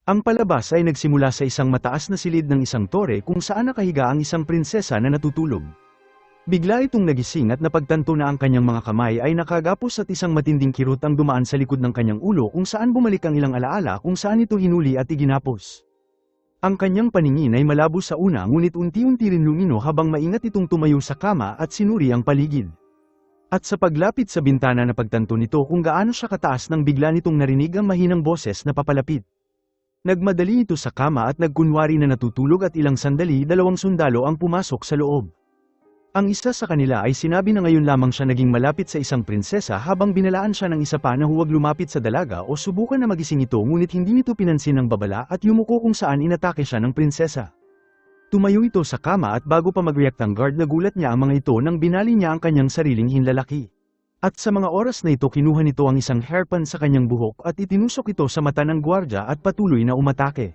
Ang palabas ay nagsimula sa isang mataas na silid ng isang tore kung saan nakahiga ang isang prinsesa na natutulog. Bigla itong nagising at napagtanto na ang kanyang mga kamay ay nakagapos at isang matinding kirot ang dumaan sa likod ng kanyang ulo kung saan bumalik ang ilang alaala kung saan ito hinuli at iginapos. Ang kanyang paningin ay malabo sa una ngunit unti-unti rin lumino habang maingat itong tumayo sa kama at sinuri ang paligid. At sa paglapit sa bintana napagtanto nito kung gaano siya kataas nang bigla nitong narinig ang mahinang boses na papalapit. Nagmadali ito sa kama at nagkunwari na natutulog at ilang sandali dalawang sundalo ang pumasok sa loob. Ang isa sa kanila ay sinabi na ngayon lamang siya naging malapit sa isang prinsesa habang binalaan siya ng isa pa na huwag lumapit sa dalaga o subukan na magising ito ngunit hindi nito pinansin ng babala at yumuko kung saan inatake siya ng prinsesa. Tumayo ito sa kama at bago pa mag-react ang guard nagulat niya ang mga ito nang binali niya ang kanyang sariling hinlalaki. At sa mga oras na ito kinuha nito ang isang hairpin sa kanyang buhok at itinusok ito sa mata ng gwardya at patuloy na umatake.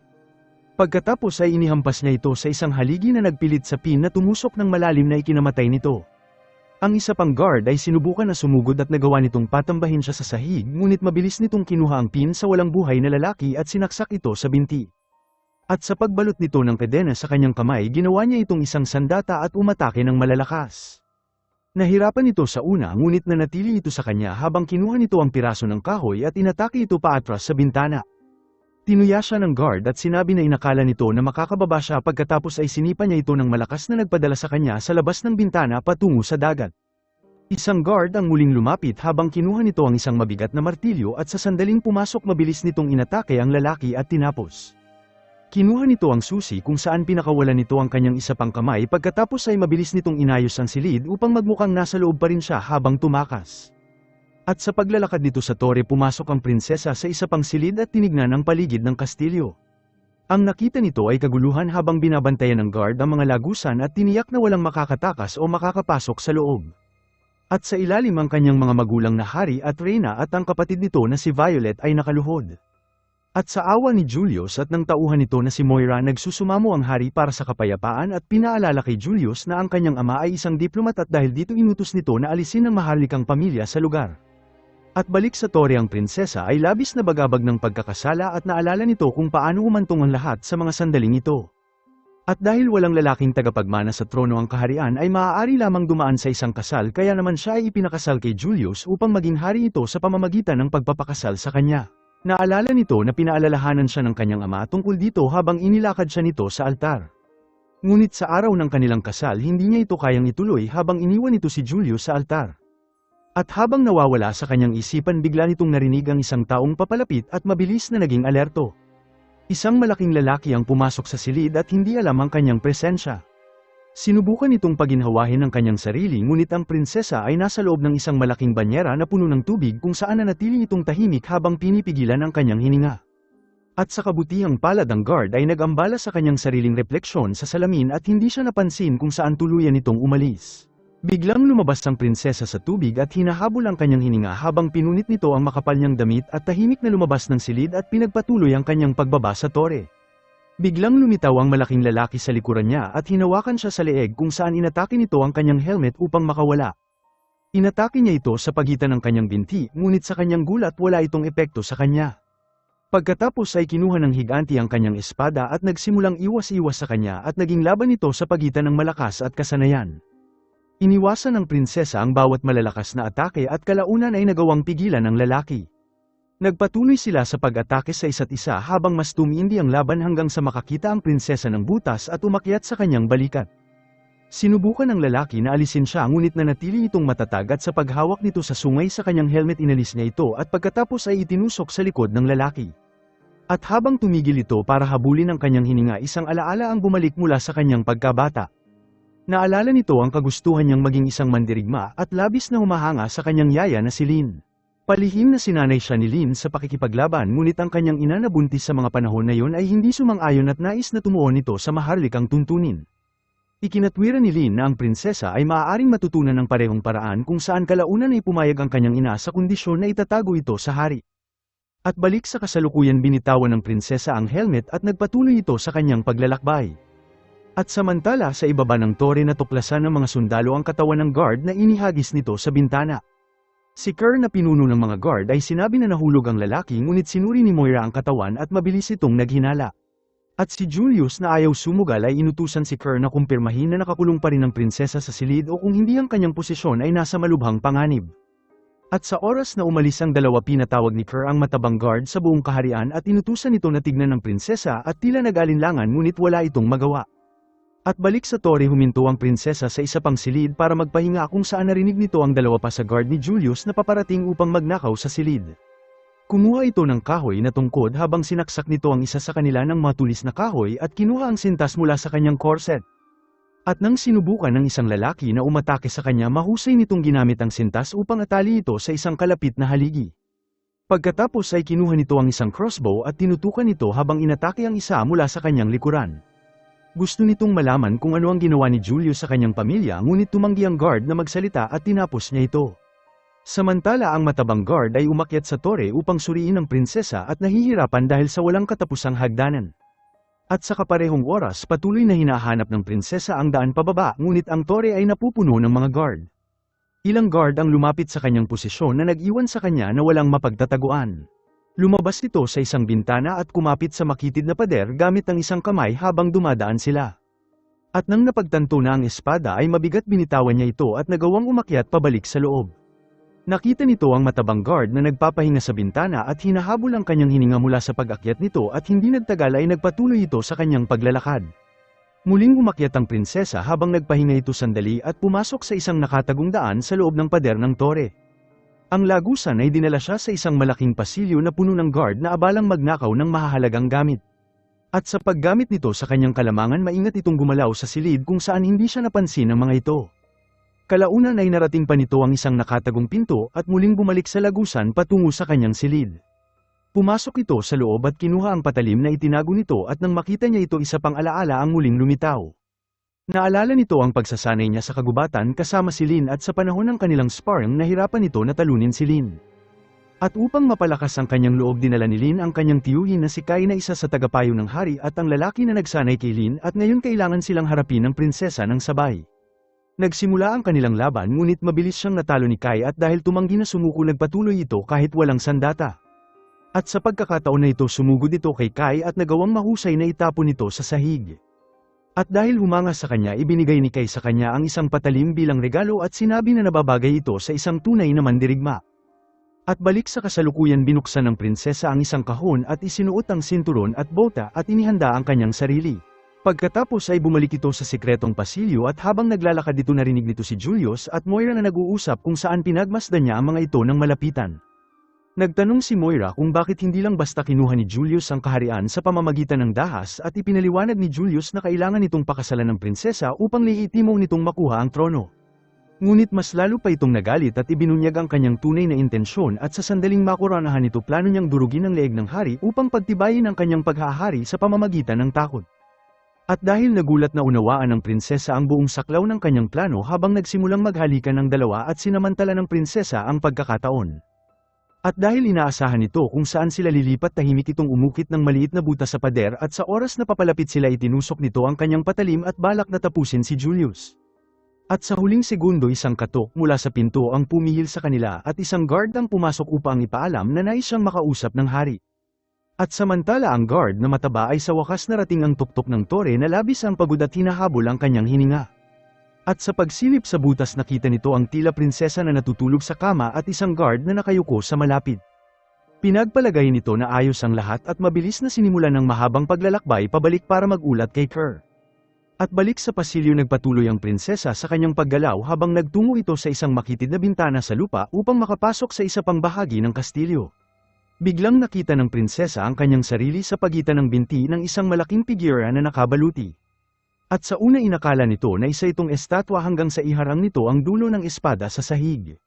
Pagkatapos ay inihampas niya ito sa isang haligi na nagpilit sa pin na tumusok ng malalim na ikinamatay nito. Ang isa pang guard ay sinubukan na sumugod at nagawa nitong patambahin siya sa sahig ngunit mabilis nitong kinuha ang pin sa walang buhay na lalaki at sinaksak ito sa binti. At sa pagbalot nito ng kadena sa kanyang kamay ginawa niya itong isang sandata at umatake ng malalakas. Nahirapan ito sa una ngunit nanatili ito sa kanya habang kinuha nito ang piraso ng kahoy at inatake ito paatras sa bintana. Tinuya siya ng guard at sinabi na inakala nito na makakababa siya pagkatapos ay sinipa niya ito ng malakas na nagpadala sa kanya sa labas ng bintana patungo sa dagat. Isang guard ang muling lumapit habang kinuha nito ang isang mabigat na martilyo at sa sandaling pumasok mabilis nitong inatake ang lalaki at tinapos. Kinuha nito ang susi kung saan pinakawalan nito ang kanyang isa pang kamay pagkatapos ay mabilis nitong inayos ang silid upang magmukhang nasa loob pa rin siya habang tumakas. At sa paglalakad nito sa tore pumasok ang prinsesa sa isa pang silid at tinignan ang paligid ng kastilyo. Ang nakita nito ay kaguluhan habang binabantayan ng guard ang mga lagusan at tiniyak na walang makakatakas o makakapasok sa loob. At sa ilalim ang kanyang mga magulang na hari at reyna at ang kapatid nito na si Violet ay nakaluhod. At sa awa ni Julius at ng tauhan nito na si Moira nagsusumamo ang hari para sa kapayapaan at pinaalala kay Julius na ang kanyang ama ay isang diplomat at dahil dito inutos nito na alisin ang maharlikang pamilya sa lugar. At balik sa tore ang prinsesa ay labis na bagabag ng pagkakasala at naalala nito kung paano humantong ang lahat sa mga sandaling ito. At dahil walang lalaking tagapagmana sa trono ang kaharian ay maaari lamang dumaan sa isang kasal kaya naman siya ay ipinakasal kay Julius upang maging hari ito sa pamamagitan ng pagpapakasal sa kanya. Naalala nito na pinaalalahanan siya ng kanyang ama tungkol dito habang inilakad siya nito sa altar. Ngunit sa araw ng kanilang kasal hindi niya ito kayang ituloy habang iniwan ito si Julius sa altar. At habang nawawala sa kanyang isipan bigla nitong narinig ang isang taong papalapit at mabilis na naging alerto. Isang malaking lalaki ang pumasok sa silid at hindi alam ang kanyang presensya. Sinubukan itong paginhawahin ng kanyang sarili ngunit ang prinsesa ay nasa loob ng isang malaking banyera na puno ng tubig kung saan nanatili itong tahimik habang pinipigilan ang kanyang hininga. At sa kabutihang palad ang guard ay nag-ambala sa kanyang sariling refleksyon sa salamin at hindi siya napansin kung saan tuluyan itong umalis. Biglang lumabas ang prinsesa sa tubig at hinahabol ang kanyang hininga habang pinunit nito ang makapal niyang damit at tahimik na lumabas ng silid at pinagpatuloy ang kanyang pagbaba sa tore. Biglang lumitaw ang malaking lalaki sa likuran niya at hinawakan siya sa leeg kung saan inatake nito ang kanyang helmet upang makawala. Inatake niya ito sa pagitan ng kanyang binti ngunit sa kanyang gulat wala itong epekto sa kanya. Pagkatapos ay kinuha ng higanti ang kanyang espada at nagsimulang iwas-iwas sa kanya at naging laban ito sa pagitan ng malakas at kasanayan. Iniwasan ng prinsesa ang bawat malalakas na atake at kalaunan ay nagawang pigilan ng lalaki. Nagpatuloy sila sa pag-atake sa isa't isa habang mas tumindi ang laban hanggang sa makakita ang prinsesa ng butas at umakyat sa kanyang balikat. Sinubukan ng lalaki na alisin siya ngunit nanatili itong matatag at sa paghawak nito sa sungay sa kanyang helmet inalis niya ito at pagkatapos ay itinusok sa likod ng lalaki. At habang tumigil ito para habulin ang kanyang hininga isang alaala ang bumalik mula sa kanyang pagkabata. Naalala nito ang kagustuhan niyang maging isang mandirigma at labis na humahanga sa kanyang yaya na si Lynn. Palihim na sinanay siya ni Lynn sa pakikipaglaban ngunit ang kanyang ina na buntis sa mga panahon na yon ay hindi sumang-ayon at nais na tumuon nito sa maharlikang tuntunin. Ikinatwiran ni Lynn na ang prinsesa ay maaaring matutunan ng parehong paraan kung saan kalaunan ay pumayag ang kanyang ina sa kondisyon na itatago ito sa hari. At balik sa kasalukuyan binitawan ng prinsesa ang helmet at nagpatuloy ito sa kanyang paglalakbay. At samantala sa ibaba ng tore natuklasan ng mga sundalo ang katawan ng guard na inihagis nito sa bintana. Si Kerr na pinuno ng mga guard ay sinabi na nahulog ang lalaki ngunit sinuri ni Moira ang katawan at mabilis itong naghinala. At si Julius na ayaw sumugal ay inutusan si Kerr na kumpirmahin na nakakulong pa rin ang prinsesa sa silid o kung hindi ang kanyang posisyon ay nasa malubhang panganib. At sa oras na umalis ang dalawa pinatawag ni Kerr ang matabang guard sa buong kaharian at inutusan ito na tignan ng prinsesa at tila nag-alinlangan ngunit wala itong magawa. At balik sa tore huminto ang prinsesa sa isa pang silid para magpahinga kung saan narinig nito ang dalawa pa sa guard ni Julius na paparating upang magnakaw sa silid. Kumuha ito ng kahoy na tungkod habang sinaksak nito ang isa sa kanila ng matulis na kahoy at kinuha ang sintas mula sa kanyang corset. At nang sinubukan ng isang lalaki na umatake sa kanya mahusay nitong ginamit ang sintas upang atali ito sa isang kalapit na haligi. Pagkatapos ay kinuha nito ang isang crossbow at tinutukan ito habang inatake ang isa mula sa kanyang likuran. Gusto nitong malaman kung ano ang ginawa ni Julius sa kanyang pamilya ngunit tumanggi ang guard na magsalita at tinapos niya ito. Samantala ang matabang guard ay umakyat sa tore upang suriin ang prinsesa at nahihirapan dahil sa walang katapusang hagdanan. At sa kaparehong oras patuloy na hinahanap ng prinsesa ang daan pababa ngunit ang tore ay napupuno ng mga guard. Ilang guard ang lumapit sa kanyang posisyon na nag-iwan sa kanya na walang mapagtataguan. Lumabas ito sa isang bintana at kumapit sa makitid na pader gamit ang isang kamay habang dumadaan sila. At nang napagtanto na ang espada ay mabigat binitawan niya ito at nagawang umakyat pabalik sa loob. Nakita nito ang matabang guard na nagpapahinga sa bintana at hinahabol ang kanyang hininga mula sa pag-akyat nito at hindi nagtagal ay nagpatuloy ito sa kanyang paglalakad. Muling umakyat ang prinsesa habang nagpahinga ito sandali at pumasok sa isang nakatagong daan sa loob ng pader ng tore. Ang lagusan ay dinala siya sa isang malaking pasilyo na puno ng guard na abalang magnakaw ng mahahalagang gamit. At sa paggamit nito sa kanyang kalamangan maingat itong gumalaw sa silid kung saan hindi siya napansin ng mga ito. Kalaunan ay narating pa nito ang isang nakatagong pinto at muling bumalik sa lagusan patungo sa kanyang silid. Pumasok ito sa loob at kinuha ang patalim na itinago nito at nang makita niya ito isa pang alaala ang muling lumitaw. Naalala nito ang pagsasanay niya sa kagubatan kasama si Lin at sa panahon ng kanilang sparring nahirapan ito na talunin si Lin. At upang mapalakas ang kanyang loob dinala ni Lin ang kanyang tiyuhin na si Kai na isa sa tagapayo ng hari at ang lalaki na nagsanay kay Lin at ngayon kailangan silang harapin ng prinsesa ng sabay. Nagsimula ang kanilang laban ngunit mabilis siyang natalo ni Kai at dahil tumanggi na sumuko nagpatuloy ito kahit walang sandata. At sa pagkakataon na ito sumugod ito kay Kai at nagawang mahusay na itapon ito sa sahig. At dahil humanga sa kanya ibinigay ni Kai sa kanya ang isang patalim bilang regalo at sinabi na nababagay ito sa isang tunay na mandirigma. At balik sa kasalukuyan binuksan ng prinsesa ang isang kahon at isinuot ang sinturon at bota at inihanda ang kanyang sarili. Pagkatapos ay bumalik ito sa sikretong pasilyo at habang naglalakad dito narinig nito si Julius at Moira na nag-uusap kung saan pinagmasdan niya ang mga ito ng malapitan. Nagtanong si Moira kung bakit hindi lang basta kinuha ni Julius ang kaharian sa pamamagitan ng dahas at ipinaliwanag ni Julius na kailangan nitong pakasalan ng prinsesa upang lehitimong nitong makuha ang trono. Ngunit mas lalo pa itong nagalit at ibinunyag ang kanyang tunay na intensyon at sa sandaling makuranahan ito plano niyang durugin ang leeg ng hari upang pagtibayin ang kanyang paghahari sa pamamagitan ng takot. At dahil nagulat na unawaan ng prinsesa ang buong saklaw ng kanyang plano habang nagsimulang maghalikan ng dalawa at sinamantala ng prinsesa ang pagkakataon. At dahil inaasahan nito kung saan sila lilipat tahimik itong umukit ng maliit na butas sa pader at sa oras na papalapit sila itinusok nito ang kanyang patalim at balak na tapusin si Julius. At sa huling segundo isang katok mula sa pinto ang pumihil sa kanila at isang guard ang pumasok upang ipaalam na nais siyang makausap ng hari. At samantala ang guard na mataba ay sa wakas narating ang tuktok ng tore na labis ang pagod at hinahabol ang kanyang hininga. At sa pagsilip sa butas nakita nito ang tila prinsesa na natutulog sa kama at isang guard na nakayuko sa malapit. Pinagpalagay nito na ayos ang lahat at mabilis na sinimulan ng mahabang paglalakbay pabalik para magulat kay Kerr. At balik sa pasilyo nagpatuloy ang prinsesa sa kanyang paggalaw habang nagtungo ito sa isang makitid na bintana sa lupa upang makapasok sa isa pang bahagi ng kastilyo. Biglang nakita ng prinsesa ang kanyang sarili sa pagitan ng binti ng isang malaking figura na nakabaluti. At sa una inakala nito na isa itong estatwa hanggang sa iharang nito ang dulo ng espada sa sahig.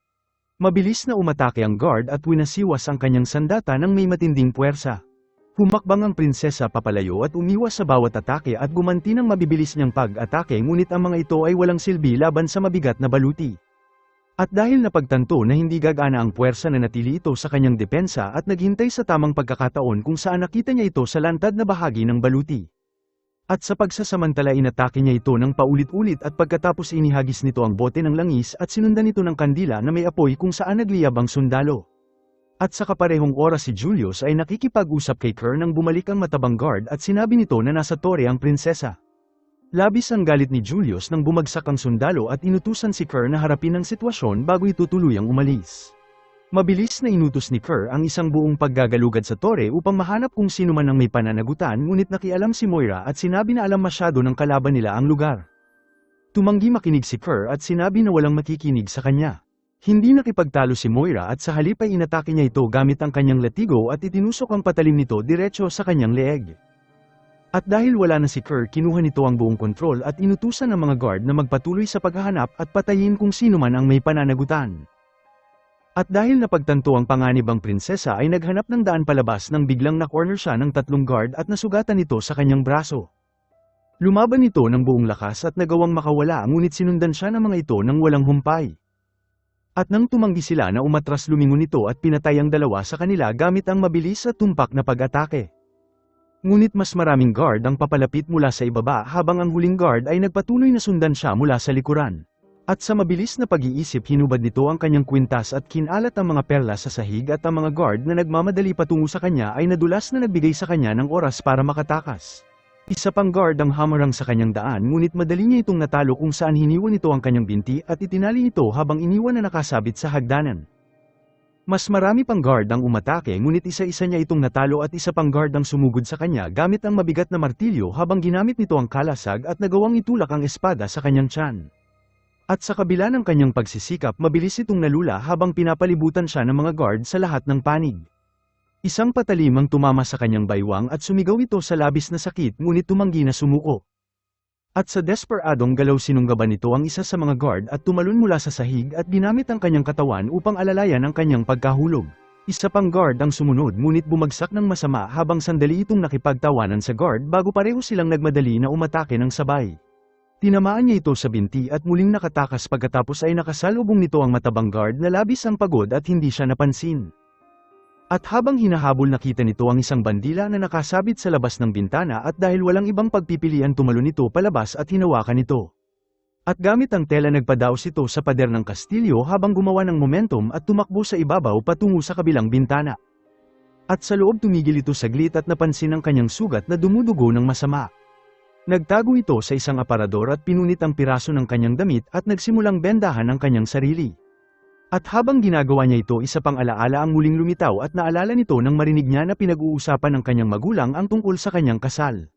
Mabilis na umatake ang guard at winasiwas ang kanyang sandata ng may matinding puwersa. Humakbang ang prinsesa papalayo at umiwas sa bawat atake at gumanti ng mabibilis niyang pag-atake ngunit ang mga ito ay walang silbi laban sa mabigat na baluti. At dahil napagtanto na hindi gagana ang puwersa na natili ito sa kanyang depensa at naghintay sa tamang pagkakataon kung saan nakita niya ito sa lantad na bahagi ng baluti. At sa pagsasamantala inatake niya ito ng paulit-ulit at pagkatapos inihagis nito ang bote ng langis at sinundan ito ng kandila na may apoy kung saan nagliyab ang sundalo. At sa kaparehong oras si Julius ay nakikipag-usap kay Kerr nang bumalik ang matabang guard at sinabi nito na nasa tore ang prinsesa. Labis ang galit ni Julius nang bumagsak ang sundalo at inutusan si Kerr na harapin ang sitwasyon bago ito tuluyang umalis. Mabilis na inutos ni Kerr ang isang buong paggagalugad sa tore upang mahanap kung sino man ang may pananagutan ngunit nakialam si Moira at sinabi na alam masyado ng kalaban nila ang lugar. Tumanggi makinig si Kerr at sinabi na walang makikinig sa kanya. Hindi nakipagtalo si Moira at sa halip ay inatake niya ito gamit ang kanyang latigo at itinusok ang patalim nito diretso sa kanyang leeg. At dahil wala na si Kerr kinuha nito ang buong kontrol at inutusan ng mga guard na magpatuloy sa paghahanap at patayin kung sino man ang may pananagutan. At dahil napagtanto ang panganib ang prinsesa ay naghanap ng daan palabas nang biglang na-corner siya ng 3 guard at nasugatan ito sa kanyang braso. Lumaban ito ng buong lakas at nagawang makawala ngunit sinundan siya ng mga ito nang walang humpay. At nang tumanggi sila na umatras lumingon ito at pinatay ang 2 sa kanila gamit ang mabilis at tumpak na pag-atake. Ngunit mas maraming guard ang papalapit mula sa ibaba habang ang huling guard ay nagpatuloy na sundan siya mula sa likuran. At sa mabilis na pag-iisip hinubad nito ang kanyang kwintas at kinalat ang mga perlas sa sahig at ang mga guard na nagmamadali patungo sa kanya ay nadulas na nagbigay sa kanya ng oras para makatakas. Isa pang guard ang hamarang sa kanyang daan ngunit madali niya itong natalo kung saan hiniwan nito ang kanyang binti at itinali ito habang iniwan na nakasabit sa hagdanan. Mas marami pang guard ang umatake ngunit isa-isa niya itong natalo at isa pang guard ang sumugod sa kanya gamit ang mabigat na martilyo habang ginamit nito ang kalasag at nagawang itulak ang espada sa kanyang tiyan. At sa kabila ng kanyang pagsisikap mabilis itong nalula habang pinapalibutan siya ng mga guard sa lahat ng panig. Isang patalim ang tumama sa kanyang baywang at sumigaw ito sa labis na sakit ngunit tumanggi na sumuko. At sa desperadong galaw sinunggaban nito ang isa sa mga guard at tumalon mula sa sahig at ginamit ang kanyang katawan upang alalayan ang kanyang pagkahulog. Isa pang guard ang sumunod ngunit bumagsak ng masama habang sandali itong nakipagtawanan sa guard bago pareho silang nagmadali na umatake ng sabay. Tinamaan niya ito sa binti at muling nakatakas pagkatapos ay nakasalubong nito ang matabang guard na labis ang pagod at hindi siya napansin. At habang hinahabol nakita nito ang isang bandila na nakasabit sa labas ng bintana at dahil walang ibang pagpipilian tumalon nito palabas at hinawakan ito. At gamit ang tela nagpadaos ito sa pader ng kastilyo habang gumawa ng momentum at tumakbo sa ibabaw patungo sa kabilang bintana. At sa loob tumigil ito saglit at napansin ang kanyang sugat na dumudugo ng masama. Nagtago ito sa isang aparador at pinunit ang piraso ng kanyang damit at nagsimulang bendahan ang kanyang sarili. At habang ginagawa niya ito isa pang alaala ang muling lumitaw at naalala nito nang marinig niya na pinag-uusapan ng kanyang magulang ang tungkol sa kanyang kasal.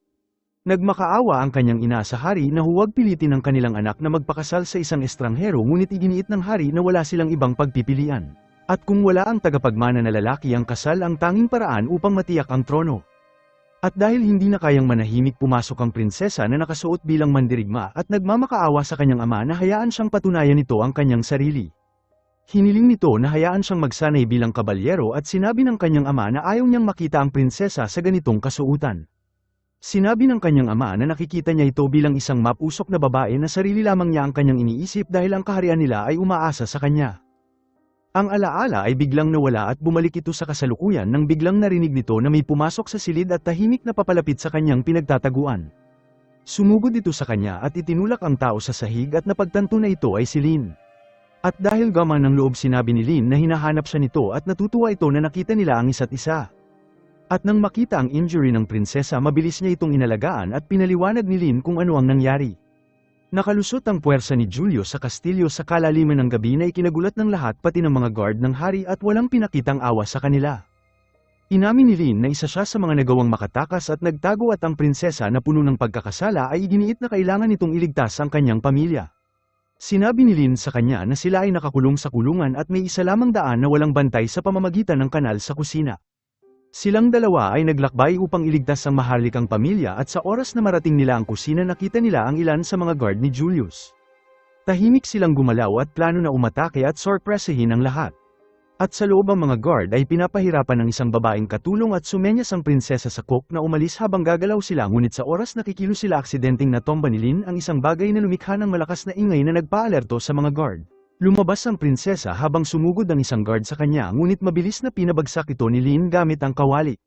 Nagmakaawa ang kanyang ina sa hari na huwag pilitin ang kanilang anak na magpakasal sa isang estranghero ngunit iginiit ng hari na wala silang ibang pagpipilian. At kung wala ang tagapagmana na lalaki ang kasal ang tanging paraan upang matiyak ang trono. At dahil hindi na kayang manahimik pumasok ang prinsesa na nakasuot bilang mandirigma at nagmamakaawa sa kanyang ama na hayaan siyang patunayan nito ang kanyang sarili. Hiniling nito na hayaan siyang magsanay bilang kabalyero at sinabi ng kanyang ama na ayaw niyang makita ang prinsesa sa ganitong kasuotan. Sinabi ng kanyang ama na nakikita niya ito bilang isang mapusok na babae na sarili lamang niya ang kanyang iniisip dahil ang kaharian nila ay umaasa sa kanya. Ang alaala ay biglang nawala at bumalik ito sa kasalukuyan nang biglang narinig nito na may pumasok sa silid at tahimik na papalapit sa kanyang pinagtataguan. Sumugod ito sa kanya at itinulak ang tao sa sahig at napagtanto na ito ay si Lin. At dahil gaman ng loob sinabi ni Lin na hinahanap siya nito at natutuwa ito na nakita nila ang isa't isa. At nang makita ang injury ng prinsesa mabilis niya itong inalagaan at pinaliwanag ni Lin kung ano ang nangyari. Nakalusot ang puwersa ni Julius sa kastilyo sa kalaliman ng gabi na ikinagulat ng lahat pati ng mga guard ng hari at walang pinakitang awa sa kanila. Inamin ni Lin na isa siya sa mga nagawang makatakas at nagtago at ang prinsesa na puno ng pagkakasala ay iginiit na kailangan nitong iligtas ang kanyang pamilya. Sinabi ni Lin sa kanya na sila ay nakakulong sa kulungan at may isa lamang daan na walang bantay sa pamamagitan ng kanal sa kusina. Silang dalawa ay naglakbay upang iligtas ang maharlikang pamilya at sa oras na marating nila ang kusina nakita nila ang ilan sa mga guard ni Julius. Tahimik silang gumalaw at plano na umatake at sorpresahin ang lahat. At sa loob ang mga guard ay pinapahirapan ng isang babaeng katulong at sumenyas ang prinsesa sa cook na umalis habang gagalaw sila ngunit sa oras na kikilos sila aksidenteng natomba ni Lin ang isang bagay na lumikha ng malakas na ingay na nagpaalerto sa mga guard. Lumabas ang prinsesa habang sumugod ang isang guard sa kanya ngunit mabilis na pinabagsak ito ni Lin gamit ang kawali.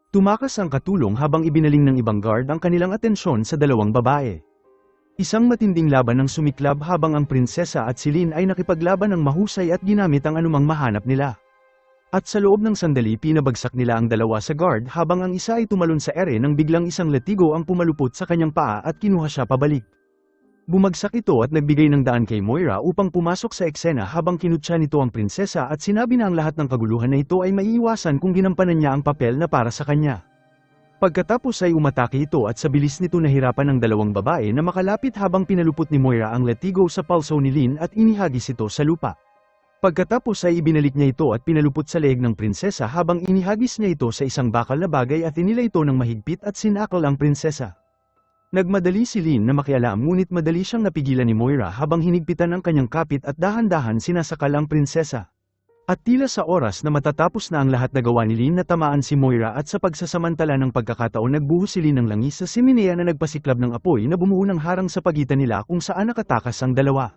Tumakas ang katulong habang ibinaling ng ibang guard ang kanilang atensyon sa dalawang babae. Isang matinding laban ang sumiklab habang ang prinsesa at si Lin ay nakipaglaban ng mahusay at ginamit ang anumang mahanap nila. At sa loob ng sandali pinabagsak nila ang dalawa sa guard habang ang isa ay tumalon sa ere nang biglang isang latigo ang pumalupot sa kanyang paa at kinuha siya pabalik. Bumagsak ito at nagbigay ng daan kay Moira upang pumasok sa eksena habang kinutya nito ang prinsesa at sinabi na ang lahat ng kaguluhan na ito ay maiiwasan kung ginampanan niya ang papel na para sa kanya. Pagkatapos ay umatake ito at sa bilis nito nahirapan ng dalawang babae na makalapit habang pinalupot ni Moira ang latigo sa palso ni Lin at inihagis ito sa lupa. Pagkatapos ay ibinalik niya ito at pinalupot sa leeg ng prinsesa habang inihagis niya ito sa isang bakal na bagay at inila ito ng mahigpit at sinakal ang prinsesa. Nagmadali si Lin na makialam ngunit madali siyang napigilan ni Moira habang hinigpitan ang kanyang kapit at dahan-dahan sinasakal ang prinsesa. At tila sa oras na matatapos na ang lahat nagawa ni Lin na tamaan si Moira at sa pagsasamantala ng pagkakataon nagbuhos si Lin ng langis sa siminea na nagpasiklab ng apoy na bumuo ng harang sa pagitan nila kung saan nakatakas ang dalawa.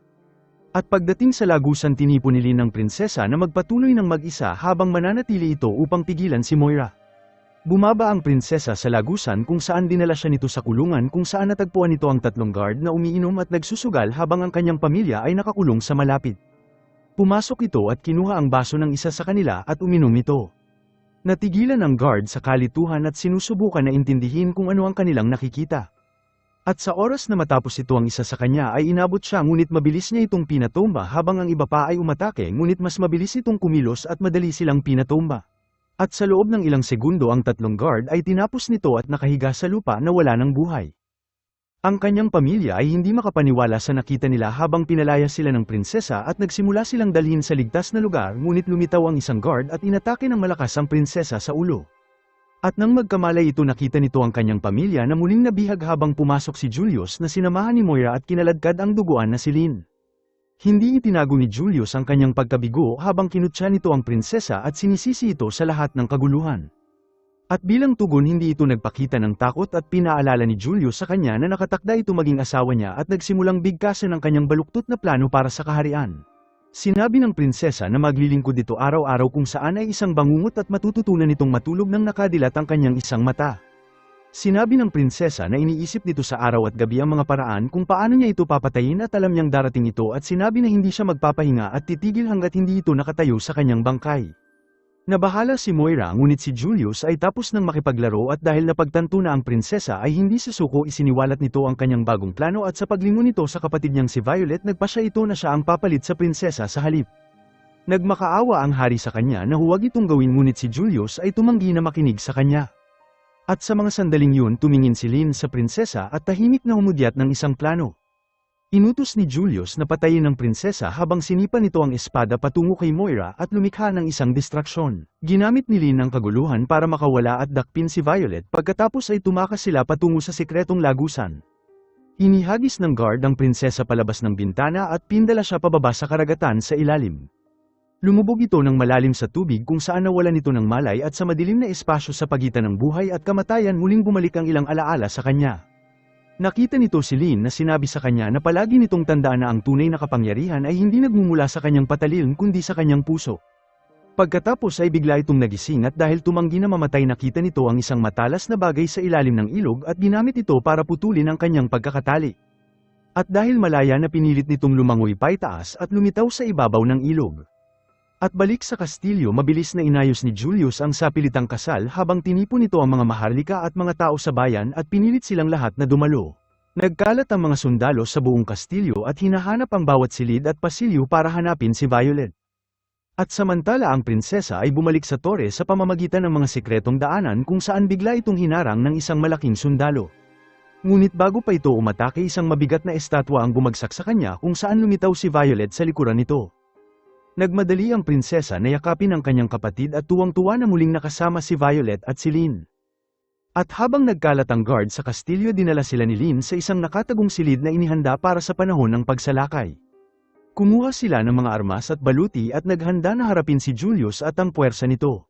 At pagdating sa lagusan tinipon ni Lin ng prinsesa na magpatuloy ng mag-isa habang mananatili ito upang pigilan si Moira. Bumaba ang prinsesa sa lagusan kung saan dinala siya nito sa kulungan kung saan natagpuan nito ang tatlong guard na umiinom at nagsusugal habang ang kanyang pamilya ay nakakulong sa malapit. Pumasok ito at kinuha ang baso ng isa sa kanila at uminom ito. Natigilan ang guard sa kalituhan at sinusubukan na intindihin kung ano ang kanilang nakikita. At sa oras na matapos ito ang isa sa kanya ay inabot siya ngunit mabilis niya itong pinatomba habang ang iba pa ay umatake ngunit mas mabilis itong kumilos at madali silang pinatomba. At sa loob ng ilang segundo ang tatlong guard ay tinapos nito at nakahiga sa lupa na wala ng buhay. Ang kanyang pamilya ay hindi makapaniwala sa nakita nila habang pinalaya sila ng prinsesa at nagsimula silang dalhin sa ligtas na lugar ngunit lumitaw ang isang guard at inatake ng malakas ang prinsesa sa ulo. At nang magkamalay ito nakita nito ang kanyang pamilya na muling nabihag habang pumasok si Julius na sinamahan ni Moira at kinaladkad ang duguan na si Lin. Hindi itinago ni Julius ang kanyang pagkabigo habang kinutya nito ang prinsesa at sinisisi ito sa lahat ng kaguluhan. At bilang tugon hindi ito nagpakita ng takot at pinaalala ni Julius sa kanya na nakatakda ito maging asawa niya at nagsimulang bigkasan ang kanyang baluktot na plano para sa kaharian. Sinabi ng prinsesa na maglilingkod ito araw-araw kung saan ay isang bangungot at matututunan nitong matulog nang nakadilat ang kanyang isang mata. Sinabi ng prinsesa na iniisip nito sa araw at gabi ang mga paraan kung paano niya ito papatayin at alam niyang darating ito at sinabi na hindi siya magpapahinga at titigil hanggat hindi ito nakatayo sa kanyang bangkay. Nabahala si Moira ngunit si Julius ay tapos nang makipaglaro at dahil napagtanto na ang prinsesa ay hindi susuko isiniwalat nito ang kanyang bagong plano at sa paglingon nito sa kapatid niyang si Violet nagpasya ito na siya ang papalit sa prinsesa sa halip. Nagmakaawa ang hari sa kanya na huwag itong gawin ngunit si Julius ay tumanggi na makinig sa kanya. At sa mga sandaling yun tumingin si Lin sa prinsesa at tahimik na humudyat ng isang plano. Inutos ni Julius na patayin ang prinsesa habang sinipa nito ang espada patungo kay Moira at lumikha ng isang distraksyon. Ginamit ni Lin ang kaguluhan para makawala at dakpin si Violet pagkatapos ay tumakas sila patungo sa sikretong lagusan. Inihagis ng guard ang prinsesa palabas ng bintana at pindala siya pababa sa karagatan sa ilalim. Lumubog ito ng malalim sa tubig kung saan nawalan ito ng malay at sa madilim na espasyo sa pagitan ng buhay at kamatayan muling bumalik ang ilang alaala sa kanya. Nakita nito si Lin na sinabi sa kanya na palagi nitong tandaan na ang tunay na kapangyarihan ay hindi nagmumula sa kanyang patalil kundi sa kanyang puso. Pagkatapos ay bigla itong nagising at dahil tumanggi na mamatay nakita nito ang isang matalas na bagay sa ilalim ng ilog at ginamit ito para putulin ang kanyang pagkakatali. At dahil malaya na pinilit nitong lumangoy paitaas at lumitaw sa ibabaw ng ilog. At balik sa kastilyo mabilis na inayos ni Julius ang sapilitang kasal habang tinipon nito ang mga maharlika at mga tao sa bayan at pinilit silang lahat na dumalo. Nagkalat ang mga sundalo sa buong kastilyo at hinahanap ang bawat silid at pasilyo para hanapin si Violet. At samantala ang prinsesa ay bumalik sa tore sa pamamagitan ng mga sikretong daanan kung saan bigla itong hinarang ng isang malaking sundalo. Ngunit bago pa ito umatake isang mabigat na estatwa ang bumagsak sa kanya kung saan lumitaw si Violet sa likuran nito. Nagmadali ang prinsesa na yakapin ang kanyang kapatid at tuwang-tuwa na muling nakasama si Violet at si Lin. At habang nagkalat ang guard sa kastilyo dinala sila ni Lin sa isang nakatagong silid na inihanda para sa panahon ng pagsalakay. Kumuha sila ng mga armas at baluti at naghanda na harapin si Julius at ang puwersa nito.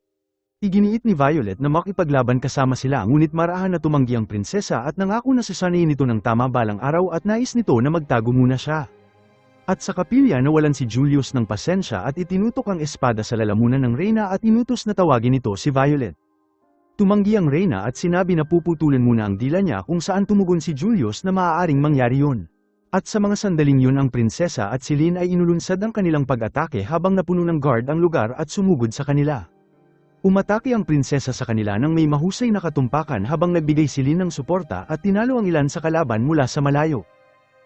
Iginiit ni Violet na makipaglaban kasama sila ngunit marahan na tumanggi ang prinsesa at nangako na sasanayin nito ng tama balang araw at nais nito na magtago muna siya. At sa kapilya nawalan si Julius ng pasensya at itinutok ang espada sa lalamunan ng reyna at inutos na tawagin nito si Violet. Tumanggi ang reyna at sinabi na puputulan muna ang dila niya kung saan tumugon si Julius na maaaring mangyari yun. At sa mga sandaling yun ang prinsesa at si Lin ay inulunsad ang kanilang pag-atake habang napuno ng guard ang lugar at sumugod sa kanila. Umatake ang prinsesa sa kanila nang may mahusay na katumpakan habang nagbigay si Lin ng suporta at tinalo ang ilan sa kalaban mula sa malayo.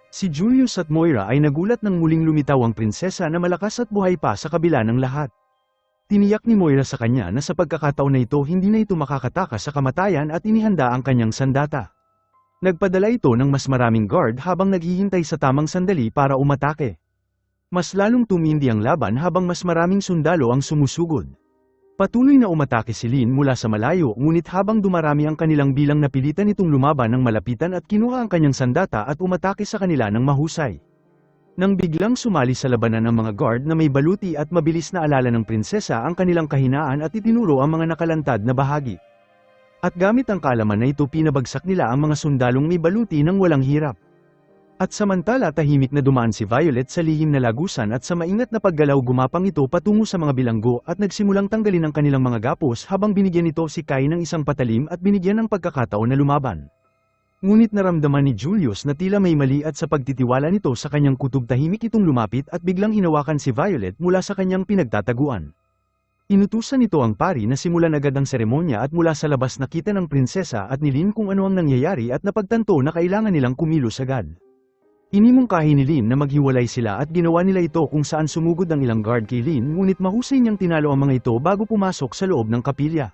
Si Julius at Moira ay nagulat nang muling lumitaw ang prinsesa na malakas at buhay pa sa kabila ng lahat. Tiniyak ni Moira sa kanya na sa pagkakataon na ito hindi na ito makakatakas sa kamatayan at inihanda ang kanyang sandata. Nagpadala ito ng mas maraming guard habang naghihintay sa tamang sandali para umatake. Mas lalong tumindi ang laban habang mas maraming sundalo ang sumusugod. Patuloy na umatake si Lin mula sa malayo ngunit habang dumarami ang kanilang bilang napilitan itong lumaban ng malapitan at kinuha ang kanyang sandata at umatake sa kanila ng mahusay. Nang biglang sumali sa labanan ang mga guard na may baluti at mabilis na alala ng prinsesa ang kanilang kahinaan at itinuro ang mga nakalantad na bahagi. At gamit ang kaalaman na ito pinabagsak nila ang mga sundalong may baluti ng walang hirap. At samantala tahimik na dumaan si Violet sa lihim na lagusan at sa maingat na paggalaw gumapang ito patungo sa mga bilanggo at nagsimulang tanggalin ang kanilang mga gapos habang binigyan nito si Kai ng isang patalim at binigyan ng pagkakataon na lumaban. Ngunit naramdaman ni Julius na tila may mali at sa pagtitiwala nito sa kanyang kutob tahimik itong lumapit at biglang hinawakan si Violet mula sa kanyang pinagtataguan. Inutusan nito ang pari na simulan agad ang seremonya at mula sa labas nakita ng prinsesa at ni Lin kung ano ang nangyayari at napagtanto na kailangan nilang kumilos agad. Inimungkahi ni Lin na maghiwalay sila at ginawa nila ito kung saan sumugod ang ilang guard kay Lin ngunit mahusay niyang tinalo ang mga ito bago pumasok sa loob ng kapilya.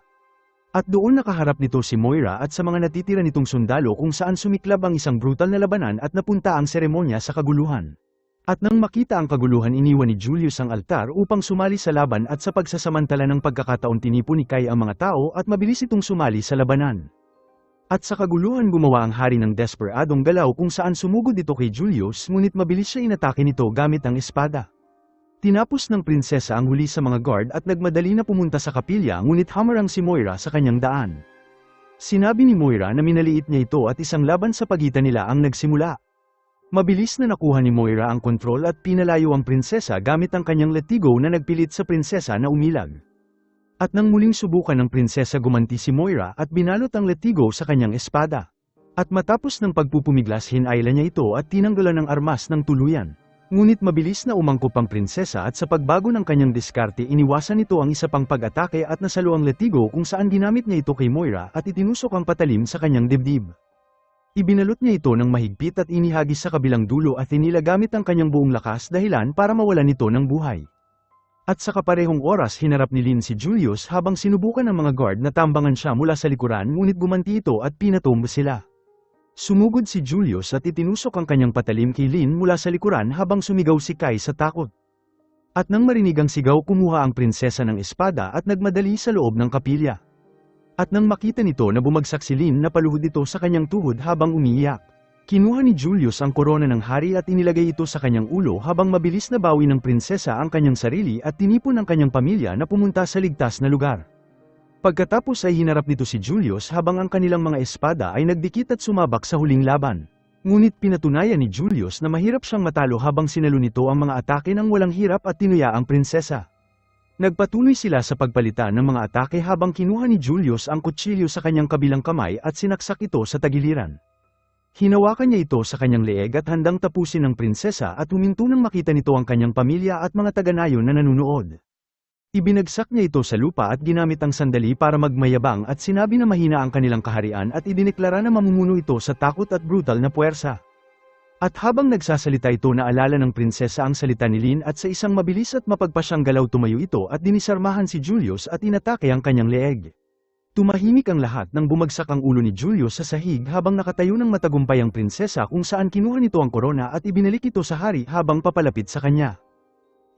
At doon nakaharap nito si Moira at sa mga natitira nitong sundalo kung saan sumiklab ang isang brutal na labanan at napunta ang seremonya sa kaguluhan. At nang makita ang kaguluhan iniwan ni Julius ang altar upang sumali sa laban at sa pagsasamantala ng pagkakataon tinipon ni Kai ang mga tao at mabilis itong sumali sa labanan. At sa kaguluhan gumawa ang hari ng desperadong galaw kung saan sumugod ito kay Julius ngunit mabilis siya inatake nito gamit ang espada. Tinapos ng prinsesa ang huli sa mga guard at nagmadali na pumunta sa kapilya ngunit hamarang si Moira sa kanyang daan. Sinabi ni Moira na minaliit niya ito at isang laban sa pagitan nila ang nagsimula. Mabilis na nakuha ni Moira ang kontrol at pinalayo ang prinsesa gamit ang kanyang latigo na nagpilit sa prinsesa na umilag. At nang muling subukan ng prinsesa gumanti si Moira at binalot ang latigo sa kanyang espada. At matapos ng pagpupumiglas hinayla niya ito at tinanggalan ng armas ng tuluyan. Ngunit mabilis na umangkop ang prinsesa at sa pagbago ng kanyang diskarte iniwasan nito ang isa pang pag-atake at nasalo ang latigo kung saan ginamit niya ito kay Moira at itinusok ang patalim sa kanyang dibdib. Ibinalot niya ito ng mahigpit at inihagis sa kabilang dulo at inila gamit ang kanyang buong lakas dahilan para mawalan ito ng buhay. At sa kaparehong oras hinarap ni Lin si Julius habang sinubukan ng mga guard na tambangan siya mula sa likuran ngunit gumanti ito at pinatumba sila. Sumugod si Julius at itinusok ang kanyang patalim kay Lin mula sa likuran habang sumigaw si Kai sa takot. At nang marinig ang sigaw kumuha ang prinsesa ng espada at nagmadali sa loob ng kapilya. At nang makita nito na bumagsak si Lin napaluhod ito sa kanyang tuhod habang umiiyak. Kinuha ni Julius ang korona ng hari at inilagay ito sa kanyang ulo habang mabilis na bawi ng prinsesa ang kanyang sarili at tinipon ang kanyang pamilya na pumunta sa ligtas na lugar. Pagkatapos ay hinarap nito si Julius habang ang kanilang mga espada ay nagdikit at sumabak sa huling laban. Ngunit pinatunayan ni Julius na mahirap siyang matalo habang sinalo nito ang mga atake ng walang hirap at tinuya ang prinsesa. Nagpatuloy sila sa pagpalitan ng mga atake habang kinuha ni Julius ang kutsilyo sa kanyang kabilang kamay at sinaksak ito sa tagiliran. Hinawakan niya ito sa kanyang leeg at handang tapusin ng prinsesa at huminto nang makita nito ang kanyang pamilya at mga taga-nayon na nanunood. Ibinagsak niya ito sa lupa at ginamit ang sandali para magmayabang at sinabi na mahina ang kanilang kaharian at idineklara na mamumuno ito sa takot at brutal na puwersa. At habang nagsasalita ito naalala ng prinsesa ang salita ni Lin at sa isang mabilis at mapagpasyang galaw tumayo ito at dinisarmahan si Julius at inatake ang kanyang leeg. Tumahimik ang lahat nang bumagsak ang ulo ni Julius sa sahig habang nakatayo ng matagumpay ang prinsesa kung saan kinuha nito ang korona at ibinalik ito sa hari habang papalapit sa kanya.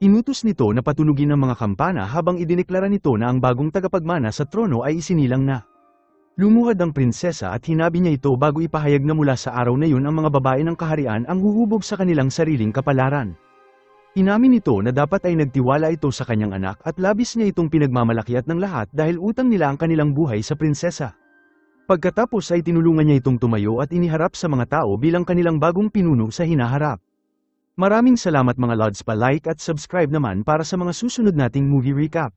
Inutos nito na patunugin ang mga kampana habang idineklara nito na ang bagong tagapagmana sa trono ay isinilang na. Lumuhad ang prinsesa at hinabi niya ito bago ipahayag na mula sa araw na yun ang mga babae ng kaharian ang huhubog sa kanilang sariling kapalaran. Inamin nito na dapat ay nagtiwala ito sa kanyang anak at labis niya itong pinagmamalakiat ng lahat dahil utang nila ang kanilang buhay sa prinsesa. Pagkatapos ay tinulungan niya itong tumayo at iniharap sa mga tao bilang kanilang bagong pinuno sa hinaharap. Maraming salamat mga Lods, pa-like at subscribe naman para sa mga susunod nating movie recap.